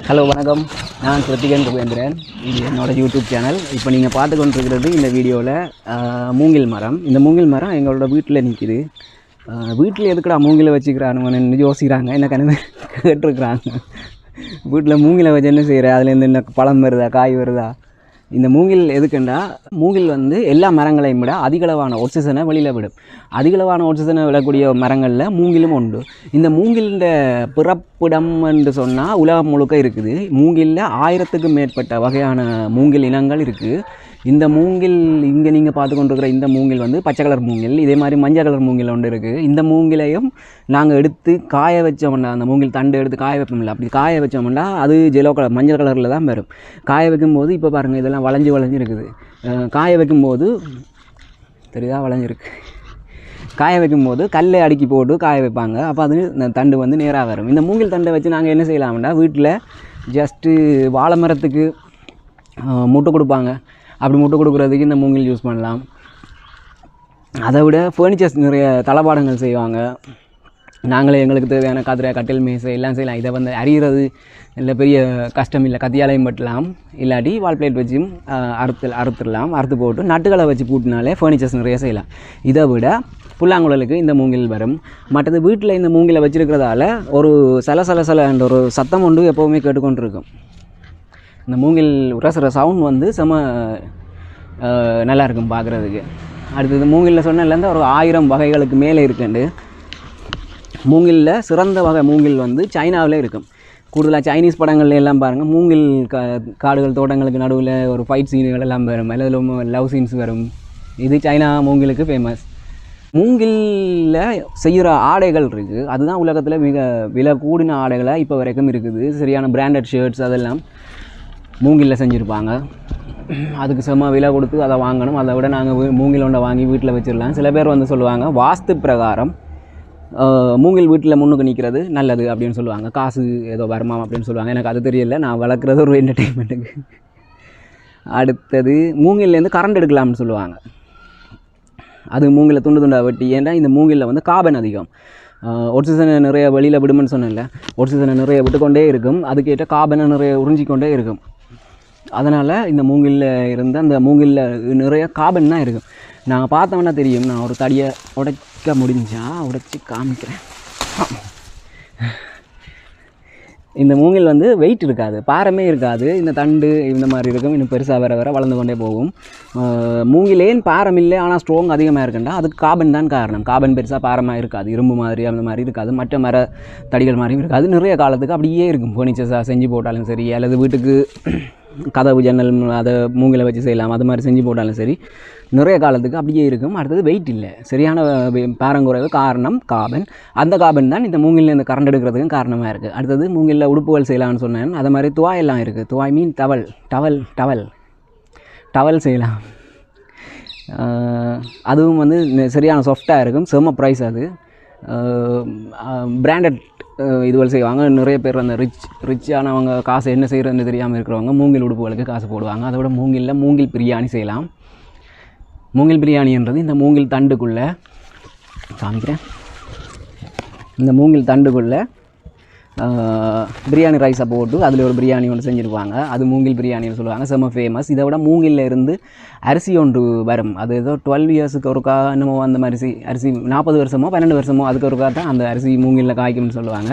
Hello வணக்கம், நான் கிருத்திகன் ரகுவேந்திரன். இது என்னோடய யூடியூப் சேனல். இப்போ நீங்கள் பார்த்து கொண்டிருக்கிறது இந்த வீடியோவில் மூங்கில் மரம். இந்த மூங்கில் மரம் எங்களோட வீட்டில் நிற்கிது. வீட்டில் எதுக்குடா மூங்கிலை வச்சுக்கிறானுங்கன்னு யோசிக்கிறாங்க, என்ன கனவு கேட்டிருக்கிறாங்க. வீட்டில் மூங்கிலை வச்சு என்ன செய்கிற, அதுலேருந்து என்ன பழம் வருதா, காய் வருதா? இந்த மூங்கில் எதுக்குண்டா, மூங்கில் வந்து எல்லா மரங்களையும் விட அதிகளவான ஆக்சிஜனை வெளியில் விடும். அதிகளவான ஆக்சிஜனை விடக்கூடிய மரங்களில் மூங்கிலும் உண்டு. இந்த மூங்கிலின் பிறப்பிடம் என்று சொன்னால் உலகம் முழுக்க இருக்குது. மூங்கிலில் 1000க்கும் மேற்பட்ட வகையான மூங்கில் இனங்கள் இருக்குது. இந்த மூங்கில் இங்கே நீங்கள் பார்த்து கொண்டிருக்கிற இந்த மூங்கில் வந்து பச்சை கலர் மூங்கில், இதே மாதிரி மஞ்சள் கலர் மூங்கில் ஒன்று இருக்குது. இந்த மூங்கிலையும் நாங்கள் எடுத்து காய வச்சோம்னா, அந்த மூங்கில் தண்டு எடுத்து காய வைப்போம்ல, அப்படி காய வச்சோம்னா அது ஜெலோ கலர் மஞ்சள் கலரில் தான் வரும். காய வைக்கும்போது இப்போ பாருங்கள், இதெல்லாம் வளைஞ்சு இருக்குது. காய வைக்கும்போது தெரியுதா, வளைஞ்சிருக்கு. காய வைக்கும்போது கல்லை அடுக்கி போட்டு காய வைப்பாங்க. அப்போ அது இந்த தண்டு வந்து நேராக வரும். இந்த மூங்கில் தண்டை வச்சு நாங்கள் என்ன செய்யலாம்னா, வீட்டில் ஜஸ்ட்டு வாழை மரத்துக்கு முட்டை கொடுப்பாங்க. அப்படி முட்டை கொடுக்குறதுக்கு இந்த மூங்கில் யூஸ் பண்ணலாம். அதை விட ஃபர்னிச்சர்ஸ் நிறைய தளபாடங்கள் செய்வாங்க. நாங்களே எங்களுக்கு தேவையான கதிரை, கட்டில், மேசை எல்லாம் செய்யலாம். இதை வந்து அறிகிறது இல்லை, பெரிய கஷ்டம் இல்லை. கத்தியாலையும் பட்டலாம், இல்லாட்டி வால் பிளேட் வச்சும் அறுத்துடலாம். அறுத்து போட்டு நட்டுகளை வச்சு பூட்டினாலே ஃபர்னிச்சர்ஸ் நிறைய செய்யலாம். இதை விட புல்லாங்குழலுக்கு இந்த மூங்கில் வரும். மற்றது வீட்டில் இந்த மூங்கிலை வச்சுருக்கிறதால ஒரு சலசலசலன்ற ஒரு சத்தம் ஒன்று எப்போவுமே கேட்டுக்கொண்டிருக்கும். இந்த மூங்கில் உரசுகிற சவுண்ட் வந்து நல்லாயிருக்கும் பார்க்குறதுக்கு. அடுத்தது மூங்கிலில் சொன்னதுலேருந்து ஒரு 1000 வகைகளுக்கு மேலே இருக்குண்டு. மூங்கிலில் சிறந்த வகை மூங்கில் வந்து சைனாவில் இருக்கும். கூடுதலாக சைனீஸ் படங்கள்ல எல்லாம் பாருங்கள், மூங்கில் காடுகள் தோட்டங்களுக்கு நடுவில் ஒரு ஃபைட் சீன்கள் எல்லாம் வரும், அதில் லவ் சீன்ஸ் வரும். இது சைனா மூங்கிலுக்கு ஃபேமஸ். மூங்கிலில் செய்கிற ஆடைகள் இருக்குது. அதுதான் உலகத்தில் மிக விலை கூடின ஆடைகளாக இப்போ வரைக்கும் இருக்குது. சரியான பிராண்டட் ஷர்ட்ஸ் அதெல்லாம் மூங்கிலில் செஞ்சுருப்பாங்க. அதுக்கு செம்ம விலை கொடுத்து அதை வாங்கணும். அதை விட நாங்கள் மூங்கில் ஒன்றை வாங்கி வீட்டில் வச்சிடலாம். சில பேர் வந்து சொல்லுவாங்க, வாஸ்து பிரகாரம் மூங்கில் வீட்டில் முன்னுக்கு நிற்கிறது நல்லது அப்படின்னு சொல்லுவாங்க. காசு ஏதோ வருமாம் அப்படின்னு சொல்லுவாங்க. எனக்கு அது தெரியல, நான் வளர்க்குறது ஒரு என்டர்டெயின்மெண்ட்டுக்கு. அடுத்தது மூங்கில்லேருந்து கரண்ட் எடுக்கலாம்னு சொல்லுவாங்க. அது மூங்கில் துண்டு துண்டாக வெட்டி. ஏன்னா இந்த மூங்கிலில் வந்து கார்பன் அதிகம். ஆக்சிஜனை நிறைய வெளியில் விடுமென்னு சொன்னேன்ல, ஆக்சிஜனை நிறைய விட்டுக்கொண்டே இருக்கும். அதுக்கேற்ற கார்பனை நிறைய உறிஞ்சிக்கொண்டே இருக்கும். அதனால் இந்த மூங்கிலில் இருந்த அந்த மூங்கிலில் நிறைய கார்பன் தான் இருக்கும். நாங்கள் பார்த்தோம்னா தெரியும். நான் ஒரு தடியை உடைக்க முடிஞ்சால் உடைச்சி காமிக்கிறேன். இந்த மூங்கில் வந்து வெயிட் இருக்காது, பாரமே இருக்காது. இந்த தண்டு இந்த மாதிரி இருக்கும். இன்னும் பெருசாக வர வளர்ந்து கொண்டே போகும். மூங்கிலேன் பாரம் இல்லை, ஆனால் ஸ்ட்ராங் அதிகமாக இருக்குண்டா அதுக்கு கார்பன் தான் காரணம். கார்பன் பெருசாக பாரமாக இருக்காது, இரும்பு மாதிரி அந்த மாதிரி இருக்காது, மற்ற மர தடிகள் மாதிரியும் இருக்காது. நிறைய காலத்துக்கு அப்படியே இருக்கும். ஃபர்னிச்சர்ஸாக செஞ்சு போட்டாலும் சரி, அல்லது வீட்டுக்கு கதவு ஜன்னல் அதை மூங்கிலை வச்சு செய்யலாம், அது மாதிரி செஞ்சு போட்டாலும் சரி, நிறைய காலத்துக்கு அப்படியே இருக்கும். அடுத்தது வெயிட் இல்லை, சரியான பாரங்குறைவு காரணம் கார்பன். அந்த கார்பன் தான் இந்த மூங்கிலில் இந்த கரண்ட் எடுக்கிறதுக்கும் காரணமாக இருக்குது. அடுத்தது மூங்கிலில் உடுப்புகள் செய்யலாம்னு சொன்னேன். அதை மாதிரி துவாயெல்லாம் இருக்குது. துவாய் மீன் டவல் செய்யலாம். அதுவும் வந்து சரியான சாஃப்டாக இருக்கும். செம்ம ப்ரைஸ். அது பிராண்டட் இதுவரை செய்வாங்க. நிறைய பேர் அந்த ரிச்சானவங்க காசு என்ன செய்கிறதுன்னு தெரியாமல் இருக்கிறவங்க மூங்கில் உடுப்புகளுக்கு காசு போடுவாங்க. அதோட மூங்கிலில் மூங்கில் பிரியாணி செய்யலாம். மூங்கில் பிரியாணின்றது இந்த மூங்கில் தண்டுக்குள்ளே காமிக்கிறேன். இந்த மூங்கில் தண்டுக்குள்ளே பிரியாணி ரைஸை போட்டு அதில் ஒரு பிரியாணி ஒன்று செஞ்சுருப்பாங்க. அது மூங்கில் பிரியாணின்னு சொல்லுவாங்க. செம்ம ஃபேமஸ். இதை விட மூங்கிலில் இருந்து அரிசி ஒன்று வரும். அது ஏதோ 12 இயர்ஸுக்கு ஒருக்கா என்னமோ அந்த மாதிரி அரிசி 40 வருஷமோ 12 வருஷமோ அதுக்கு ஒருக்கா தான் அந்த அரிசி மூங்கிலில் காய்க்கும்னு சொல்லுவாங்க.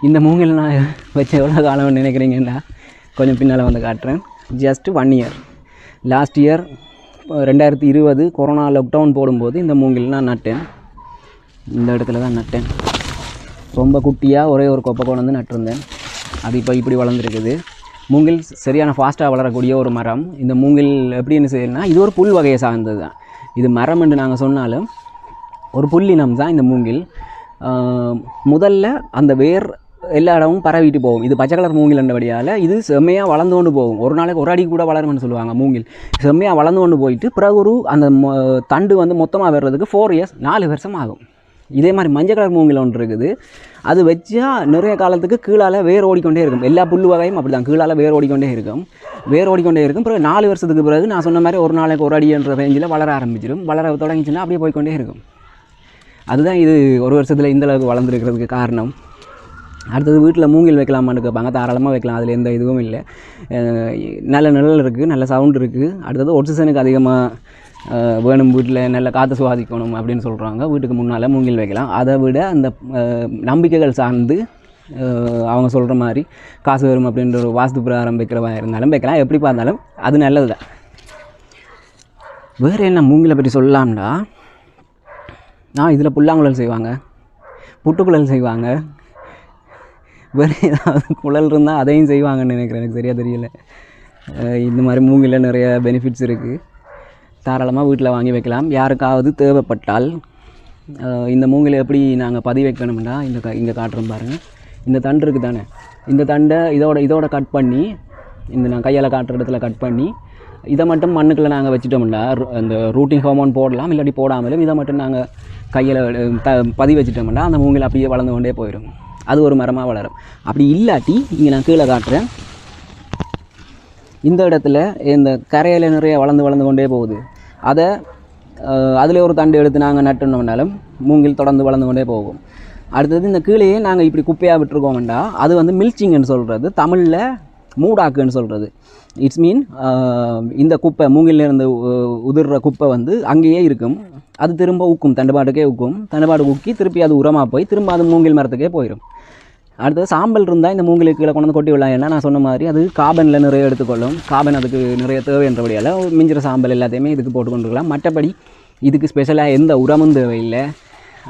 இந்த மூங்கில் நான் வச்ச எவ்வளோ காலம்னு நினைக்கிறீங்கன்னா கொஞ்சம் பின்னால் வந்து காட்டுறேன். Just 1 year. Last year 2020 corona lockdown போடும்போது இந்த மூங்கில் நான் நட்டேன். இந்த இடத்துல தான் நட்டேன். ரொம்ப குட்டியாக ஒரே ஒரு கொப்பை கொண்டு வந்து நட்டிருந்தேன். அது இப்போ இப்படி வளர்ந்துருக்குது. மூங்கில் சரியான ஃபாஸ்ட்டாக வளரக்கூடிய ஒரு மரம். இந்த மூங்கில் எப்படின்னு செய்யணும்னா, இது ஒரு புல் வகையை சார்ந்தது தான். இது மரம் என்று நாங்கள் சொன்னாலும் ஒரு புல்லினம் தான் இந்த மூங்கில். முதல்ல அந்த வேர் எல்லா இடமும் பரவிட்டு போகும். இது பச்சை கலர் மூங்கில் என்றபடியால் இது செம்மையாக வளர்ந்து கொண்டு போகும். ஒரு நாளைக்கு ஒரு அடி கூட வளரும்னு சொல்லுவாங்க. மூங்கில் செம்மையாக வளர்ந்து கொண்டு போயிட்டு பிறகு அந்த தண்டு வந்து மொத்தமாக வர்றதுக்கு 4 இயர்ஸ் 4 வருஷம் ஆகும். இதே மாதிரி மஞ்சள் கலர் மூங்கில் ஒன்று இருக்குது. அது வச்சா நிறைய காலத்துக்கு கீழால் வேர் ஓடிக்கொண்டே இருக்கும். எல்லா புல் வகையும் அப்படி தான், கீழால் வேர் ஓடிக்கொண்டே இருக்கும். பிறகு 4 வருஷத்துக்கு பிறகு நான் சொன்ன மாதிரி ஒரு நாளைக்கு ஒரு அடின்ற ரேஞ்சில் வளர ஆரம்பிச்சிடும். வளர தொடங்கிச்சுன்னா அப்படியே போய்கொண்டே இருக்கும். அதுதான் இது ஒரு வருஷத்தில் இந்த அளவுக்கு வளர்ந்துருக்கிறதுக்கு காரணம். அடுத்தது வீட்டில் மூங்கில் வைக்கலாமான்னு கேட்பாங்க. தாராளமாக வைக்கலாம், அதில் எந்த இதுவும் இல்லை. நல்ல நிழல் இருக்குது, நல்ல சவுண்ட் இருக்குது. அடுத்தது ஆக்சிஜனுக்கு அதிகமாக வேணும், வீட்டில் நல்ல காற்று சுவாசிக்கணும் அப்படின்னு சொல்கிறாங்க. வீட்டுக்கு முன்னால் மூங்கில் வைக்கலாம். அதை விட அந்த நம்பிக்கைகள் சார்ந்து அவங்க சொல்கிற மாதிரி காசு வரும் அப்படின்ற ஒரு வாஸ்து பிரகாரம் வைக்கிறவா இருந்தாலும் வைக்கலாம். எப்படி பார்த்தாலும் அது நல்லது தான். வேறு என்ன மூங்கிலை பற்றி சொல்லலாம்டா, இதில் புல்லாங்குழல் செய்வாங்க, புட்டுக்குழல் செய்வாங்க, வேறு ஏதாவது குழல் இருந்தால் அதையும் செய்வாங்கன்னு நினைக்கிறேன், எனக்கு சரியாக தெரியல. இந்த மாதிரி மூங்கில் நிறைய பெனிஃபிட்ஸ் இருக்குது. தாராளமாக வீட்டில் வாங்கி வைக்கலாம். யாருக்காவது தேவைப்பட்டால் இந்த மூங்கிலை எப்படி நாங்கள் பதிவு வைக்கணும்னா இங்கே காட்டுறோம் பாருங்கள். இந்த தண்டு இருக்குது தானே, இந்த தண்டை இதோட கட் பண்ணி, இந்த நான் கையால் காட்டுற இடத்துல கட் பண்ணி இதை மட்டும் மண்ணுக்குள்ளே நாங்கள் வச்சுட்டோம்னா அந்த ரூட்டிங் ஹார்மோன் போடலாம், இல்லாட்டி போடாமலும் இதை மட்டும் நாங்கள் கையில் பதிவு வச்சுட்டோம்னா அந்த மூங்கில் அப்படியே வளர்ந்து கொண்டே போயிடும். அது ஒரு மரமாக வளரும். அப்படி இல்லாட்டி இங்கே நான் கீழே காட்டுறேன், இந்த இடத்துல இந்த கரையில் நிறைய வளர்ந்து கொண்டே போகுது. அதில் ஒரு தண்டு எடுத்து நாங்கள் நட்டுனோம்னாலும் மூங்கில் தொடர்ந்து வளர்ந்து கொண்டே போகும். அடுத்தது இந்த கீழேயே நாங்கள் இப்படி குப்பையாக விட்டுருக்கோம்டா, அது வந்து மில்ச்சிங்கன்னு சொல்கிறது, தமிழில் மூடாக்குன்னு சொல்கிறது. இட்ஸ் மீன் இந்த குப்பை மூங்கிலிருந்து உதிர்ற குப்பை வந்து அங்கேயே இருக்கும், அது திரும்ப ஊக்கும், தண்டுபாட்டுக்கே ஊக்கும், தண்டுபாடு ஊக்கி திருப்பி அது உரமாக போய் திரும்ப அது மூங்கில் மரத்துக்கே போயிடும். அடுத்தது சாம்பல் இருந்தால் இந்த மூங்கிலுக்கு கீழே கொண்டு வந்து கொட்டி விடலாம். ஏன்னா நான் சொன்ன மாதிரி அது கார்பனில் நிறைய எடுத்துக்கொள்ளும், கார்பன் அதுக்கு நிறைய தேவைன்றபடியால் மிஞ்சிற சாம்பல் எல்லாத்தையுமே இதுக்கு போட்டுக்கொண்டுருக்கலாம். மற்றபடி இதுக்கு ஸ்பெஷலாக எந்த உரமும் தேவையில்லை.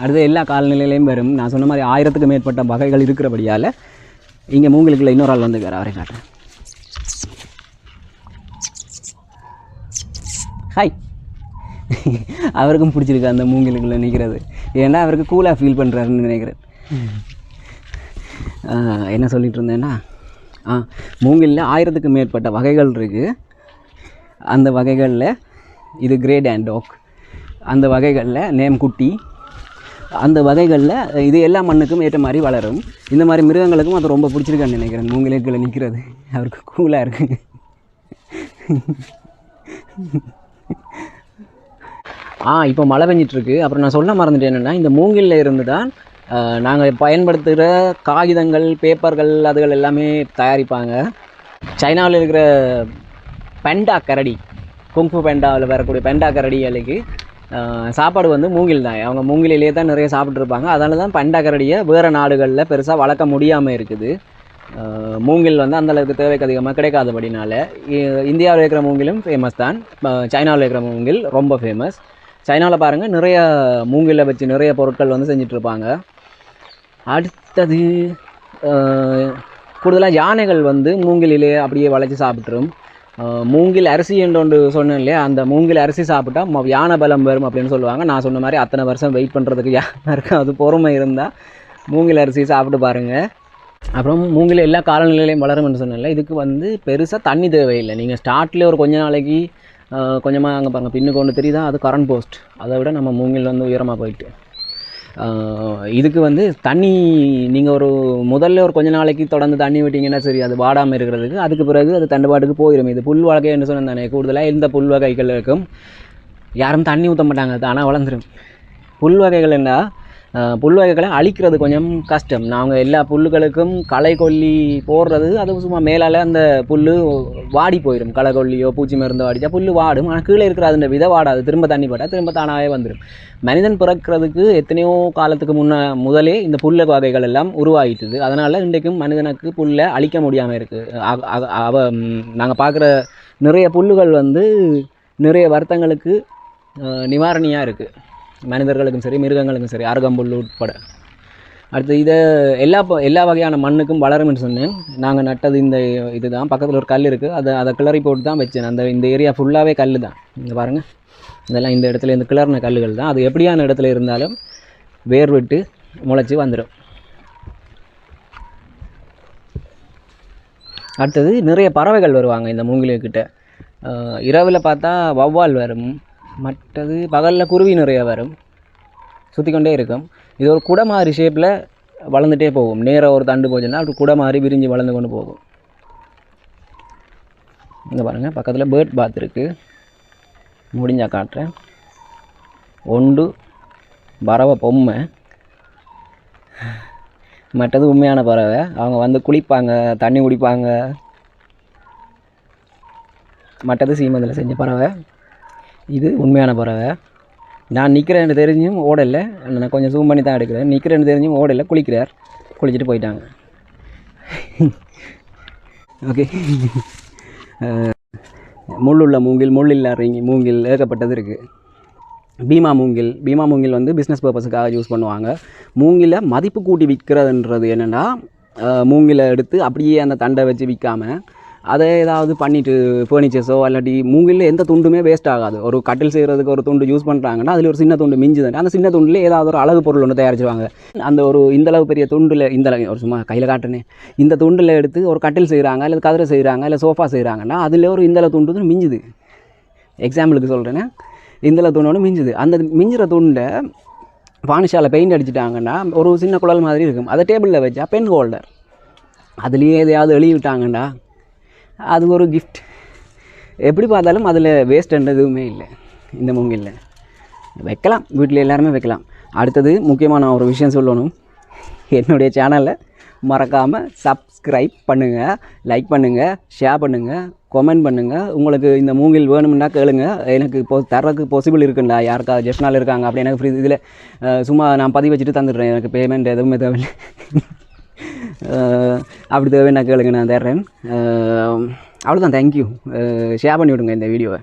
அடுத்து எல்லா காலநிலையிலையும் வரும். நான் சொன்ன மாதிரி 1000க்கு மேற்பட்ட வகைகள் இருக்கிறபடியால் இங்கே மூங்கிலுக்குள்ள இன்னொரு ஆள் வந்து அவரை காட்டுறேன். ஹாய். அவருக்கும் பிடிச்சிருக்கு அந்த மூங்கிலுக்குள்ளே நிற்கிறது, ஏன்னா அவருக்கு கூலாக ஃபீல் பண்ணுறாருன்னு நினைக்கிறேன். என்ன சொல்லிகிட்டு இருந்தேன்னா, மூங்கிலில் 1000க்கு மேற்பட்ட வகைகள் இருக்குது. அந்த வகைகளில் இது கிரேட் அண்ட் டாக், அந்த வகைகளில் நேம் குட்டி, அந்த வகைகளில் இது எல்லா மண்ணுக்கும் ஏற்ற மாதிரி வளரும். இந்த மாதிரி மிருகங்களுக்கும் அது ரொம்ப பிடிச்சிருக்கான்னு நினைக்கிறேன், மூங்கிலுக்குள்ளே நிற்கிறது. அவருக்கு கூலாக இருக்குது. இப்போ மழை பெஞ்சிட்ருக்கு. அப்புறம் நான் சொல்ல மறந்துட்டேன் என்னென்னா, இந்த மூங்கிலில் இருந்து தான் நாங்கள் பயன்படுத்துகிற காகிதங்கள், பேப்பர்கள், அதுகள் எல்லாமே தயாரிப்பாங்க. சைனாவில் இருக்கிற பெண்டா கரடி, குங்ஃபு பெண்டாவில் வரக்கூடிய பெண்டா கரடிகளுக்கு சாப்பாடு வந்து மூங்கில் தான். அவங்க மூங்கிலே தான் நிறைய சாப்பிட்ருப்பாங்க. அதனால தான் பெண்டா கரடியை வேறு நாடுகளில் பெருசாக வளர்க்க முடியாமல் இருக்குது. மூங்கில் வந்து அந்தளவுக்கு தேவைக்கு அதிகமாக கிடைக்காதபடினால இந்தியாவில் இருக்கிற மூங்கிலும் ஃபேமஸ் தான், சைனாவில் இருக்கிற மூங்கில் ரொம்ப ஃபேமஸ். சைனாவில் பாருங்கள், நிறைய மூங்கிலை வச்சு நிறைய பொருட்கள் வந்து செஞ்சிட்ருப்பாங்க. அடுத்தது கூடுதலாக யானைகள் வந்து மூங்கிலே அப்படியே வளைச்சி சாப்பிட்ரும். மூங்கில் அரிசி என்று சொன்னேன் இல்லையா, அந்த மூங்கில் அரிசி சாப்பிட்டா யானை பலம் வரும் அப்படின்னு சொல்லுவாங்க. நான் சொன்ன மாதிரி அத்தனை வருஷம் வெயிட் பண்ணுறதுக்கு யாருக்கு அது பொறுமை இருந்தால் மூங்கில் அரிசி சாப்பிட்டு பாருங்கள். அப்புறம் மூங்கில் எல்லா காலநிலையிலையும் வளரும்னு சொன்னேன்ல, இதுக்கு வந்து பெருசாக தண்ணி தேவையில்லை. நீங்கள் ஸ்டார்ட்லேயே ஒரு கொஞ்ச நாளைக்கு கொஞ்சமாக அங்கே பாருங்கள் பின்னுக்கு ஒன்று தெரியுதா, அது கரண்ட் போஸ்ட். அதை விட நம்ம மூங்கில் வந்து உயரமாக போயிட்டு இதுக்கு வந்து தண்ணி நீங்கள் முதல்ல ஒரு கொஞ்ச நாளைக்கு தொடர்ந்து தண்ணி விட்டிங்கன்னா சரி, அது வாடாமல் இருக்கிறதுக்கு. அதுக்கு பிறகு அது தண்டுபாட்டுக்கு போயிடும். இது புல் வகை என்று சொன்னேன் தானே, கூடுதலாக எந்த புல் வகைகள் இருக்கும் யாரும் தண்ணி ஊற்ற மாட்டாங்க, அது ஆனால் வளர்ந்துடும். புல் வகைகள் என்ன, புல் வகைகளை அழிக்கிறது கொஞ்சம் கஷ்டம். நாங்கள் எல்லா புல்லுகளுக்கும் களை கொல்லி போடுறது, அது சும்மா மேலால் அந்த புல் வாடி போயிடும். களை கொல்லியோ பூச்சி மருந்து வாடிச்சா புல் வாடும், ஆனால் கீழே இருக்கிற அந்த விதை வாடாது. திரும்ப தண்ணி போட்டால் திரும்ப தானாகவே வந்துடும். மனிதன் பிறக்கிறதுக்கு எத்தனையோ காலத்துக்கு முதலே இந்த புல்ல வகைகள் எல்லாம் உருவாகிட்டுது. அதனால் இன்றைக்கும் மனிதனுக்கு புல்லை அழிக்க முடியாமல் இருக்குது. நாங்கள் பார்க்குற நிறைய புல்லுகள் வந்து நிறைய வருத்தங்களுக்கு நிவாரணியாக இருக்குது, மனிதர்களுக்கும் சரி மிருகங்களுக்கும் சரி, அருகம்புல் உட்பட. அடுத்து இதை எல்லா வகையான மண்ணுக்கும் வளரும்னு சொன்னேன். நாங்கள் நட்டது இதுதான். பக்கத்தில் ஒரு கல் இருக்குது, அதை கிளறி போட்டு தான் வச்சேன். இந்த ஏரியா ஃபுல்லாகவே கல் தான். இங்கே பாருங்கள், இதெல்லாம் இந்த இடத்துல இந்த கிளறின கல்லுகள் தான். அது எப்படியான இடத்துல இருந்தாலும் வேர் விட்டு முளைச்சி வந்துடும். அடுத்தது நிறைய பறவைகள் வருவாங்க இந்த மூங்கிலுக்கிட்ட. இரவில் பார்த்தா வௌவால் வரும், மற்றது பகலில் குருவி நிறைய வரும், சுற்றி கொண்டே இருக்கும். இது ஒரு குடை மாதிரி ஷேப்பில் வளர்ந்துட்டே போகும். நேராக ஒரு தண்டு போச்சுன்னா அது குடை மாதிரி விரிஞ்சு வளர்ந்து கொண்டு போகும். இங்கே பாருங்கள், பக்கத்தில் பேர்ட் பாத் இருக்குது, முடிஞ்சால் காட்டுறேன். ஒன்று பறவை பொம்மை, மற்றது உண்மையான பறவை. அவங்க வந்து குளிப்பாங்க, தண்ணி குடிப்பாங்க. மற்றது சீமந்தில் செஞ்ச பறவை. இது உண்மையான பறவை. நான் நிற்கிறேன்னு தெரிஞ்சும் ஓடலை. நான் கொஞ்சம் ஜூம் பண்ணி தான் எடுக்கிறேன். நிற்கிறேன்னு தெரிஞ்சும் ஓடலை. குளிக்கிறார். குளிச்சுட்டு போயிட்டாங்க. ஓகே. முள்ளுள்ள மூங்கில், முள் இல்லாத மூங்கில் ஏகப்பட்டது இருக்குது. பீமா மூங்கில் வந்து பிஸ்னஸ் பர்பஸுக்காக யூஸ் பண்ணுவாங்க. மூங்கிலை மதிப்பு கூட்டி விற்கிறதுன்றது என்னென்னா, மூங்கிலை எடுத்து அப்படியே அந்த தண்டை வச்சு விற்காமல் அதை ஏதாவது பண்ணிவிட்டு ஃபர்னிச்சர்ஸோ இல்லாட்டி மூங்கில் எந்த துண்டுமே வேஸ்ட் ஆகாது. ஒரு கட்டில் செய்கிறதுக்கு ஒரு துண்டு யூஸ் பண்ணுறாங்கன்னா அதில் ஒரு சின்ன துண்டு மிஞ்சுது. அந்த சின்ன துண்டில் ஏதாவது ஒரு அழகு பொருள் ஒன்று தயாரிச்சுவாங்க. அந்த ஒரு இந்தளவு பெரிய துண்டில் ஒரு சும்மா கையில் காட்டுனே இந்த துண்டில் எடுத்து ஒரு கட்டில் செய்கிறாங்க, இல்லை கதிரை செய்கிறாங்க, இல்லை சோஃபா செய்கிறாங்கன்னா அதில் ஒரு இந்தளவு துண்டு மிஞ்சுது. எக்ஸாம்பிளுக்கு சொல்கிறேன்னா இந்தளவு துண்டு ஒன்று மிஞ்சுது. அந்த மிஞ்சுற துண்டை வானிஷாவில் பெயிண்ட் அடிச்சிட்டாங்கன்னா ஒரு சின்ன குழல் மாதிரி இருக்கும். அதை டேபிளில் வச்சா பென் ஹோல்டர். அதுலேயே எதையாவது எழுதி விட்டாங்கண்டா அது ஒரு கிஃப்ட். எப்படி பார்த்தாலும் அதில் வேஸ்ட்ன்றது எதுவுமே இல்லை. இந்த மூங்கிலில் வைக்கலாம், வீட்டில் எல்லாருமே வைக்கலாம். அடுத்தது முக்கியமான ஒரு விஷயம் சொல்லணும். என்னுடைய சேனலை மறக்காமல் சப்ஸ்கிரைப் பண்ணுங்கள், லைக் பண்ணுங்கள், ஷேர் பண்ணுங்கள், கமெண்ட் பண்ணுங்கள். உங்களுக்கு இந்த மூங்கில் வேணும்னா கேளுங்க. எனக்கு தரக்கு பாசிபிள் இருக்குண்டா, யாருக்காவது ஜெஃப்னால் இருக்காங்க அப்படி எனக்கு ஃப்ரீ இதில் சும்மா நான் பதிவு வச்சுட்டு தந்துடுறேன். எனக்கு பேமெண்ட் எதுவுமே தேவையில்லை. அப்படி தேவை நான் கேளுங்க, நான் தர்றேன். அவ்வளோதான். தேங்க்யூ. ஷேர் பண்ணி விடுங்க இந்த வீடியோவை.